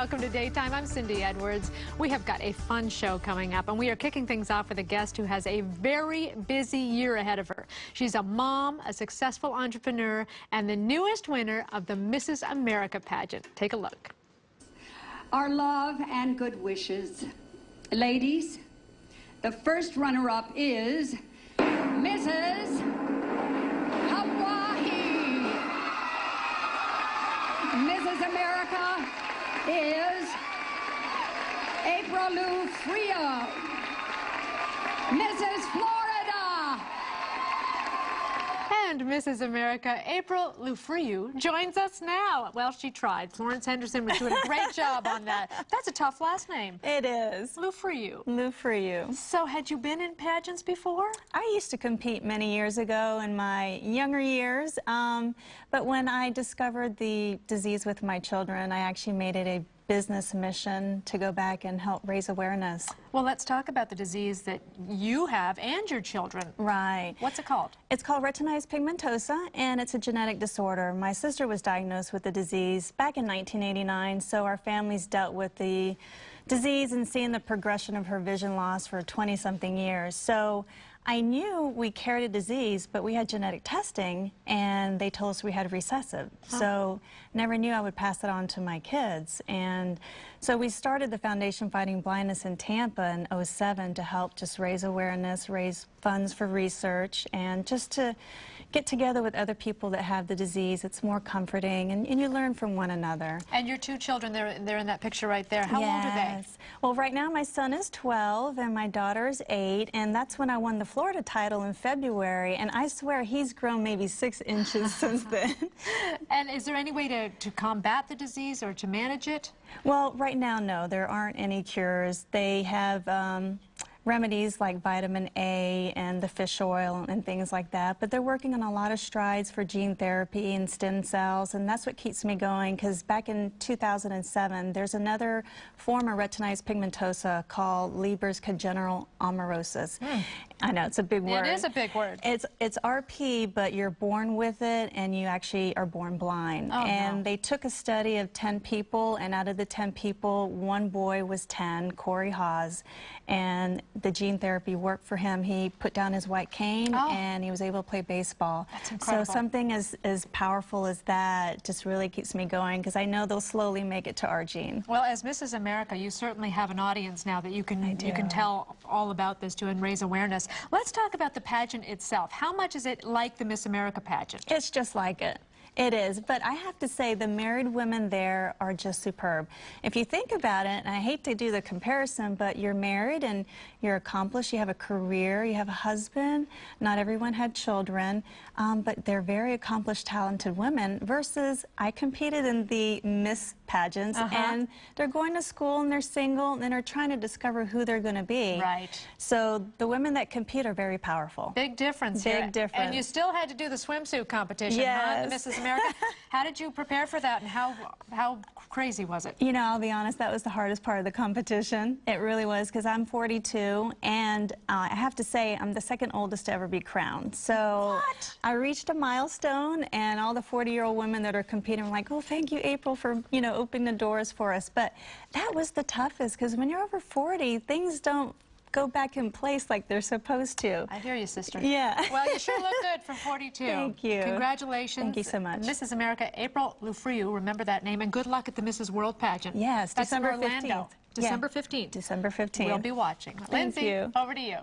Welcome to Daytime. I'm Cindy Edwards. We have got a fun show coming up, and we are kicking things off with a guest who has a very busy year ahead of her. She's a mom, a successful entrepreneur, and the newest winner of the Mrs. America pageant. Take a look. Our love and good wishes. Ladies, the first runner-up is Mrs. Hawaii. Mrs. America is Lifriu. Mrs. Florida. And Mrs. America, Lifriu, joins us now. Well, she tried. Florence Henderson was doing a great job on that. That's a tough last name. It is. Lifriu. Lifriu. So, had you been in pageants before? I used to compete many years ago in my younger years, but when I discovered the disease with my children, I actually made it a business mission to go back and help raise awareness. Well, let's talk about the disease that you have and your children. Right. What's it called? It's called retinitis pigmentosa, and it's a genetic disorder. My sister was diagnosed with the disease back in 1989, so our families dealt with the disease and seeing the progression of her vision loss for 20-something years. So I knew we carried a disease, but we had genetic testing, and they told us we had recessive. So never knew I would pass it on to my kids. And so we started the Foundation Fighting Blindness in Tampa in '07 to help just raise awareness, raise funds for research, and just to get together with other people that have the disease. It's more comforting, and you learn from one another. And your two children, they're in that picture right there. How old are they? Well, right now my son is 12 and my daughter is 8, and that's when I won the Florida title in February, and I swear he's grown maybe 6 inches since then. And is there any way to combat the disease or to manage it? Well, right now, no, there aren't any cures. They have remedies like vitamin A and the fish oil and things like that, but they're working on a lot of strides for gene therapy and stem cells, and that's what keeps me going, because back in 2007 there's another form of retinitis pigmentosa called Leber's congenital amaurosis. I know, it's a big word. It is a big word. It's RP, but you're born with it, and you actually are born blind. Oh, and no. they took a study of 10 people, and out of the 10 people, one boy was 10, Corey Haas, and the gene therapy worked for him. He put down his white cane, and he was able to play baseball. That's incredible. So something as powerful as that just really keeps me going, because I know they'll slowly make it to our gene. Well, as Mrs. America, you certainly have an audience now that you can tell all about this to and raise awareness. Let's talk about the pageant itself. How much is it like the Miss America pageant? It's just like it. It is, but I have to say the married women there are just superb. If you think about it, and I hate to do the comparison, but you're married and you're accomplished, you have a career, you have a husband, not everyone had children, but they're very accomplished, talented women, versus I competed in the Miss pageants, and they're going to school and they're single and they're trying to discover who they're going to be. Right. So the women that compete are very powerful. Big difference Big here. difference. And you still had to do the swimsuit competition, yes. huh, the Mrs. America? How did you prepare for that, and how crazy was it? You know, I'll be honest, that was the hardest part of the competition. It really was, because I'm 42, and I have to say I'm the second oldest to ever be crowned. So what? I reached a milestone, and all the 40-year-old women that are competing were like, oh, thank you, April, for, you know, opening the doors for us. But that was the toughest, because when you're over 40, things don't go back in place like they're supposed to. I hear you, sister. Yeah. Well, you sure look good for 42. Thank you. Congratulations. Thank you so much. Mrs. America, Lifriu, remember that name, and good luck at the Mrs. World pageant. Yes, That's December in Orlando. 15th. December 15th. December 15th. We'll be watching. Thank Lindsay, you. over to you.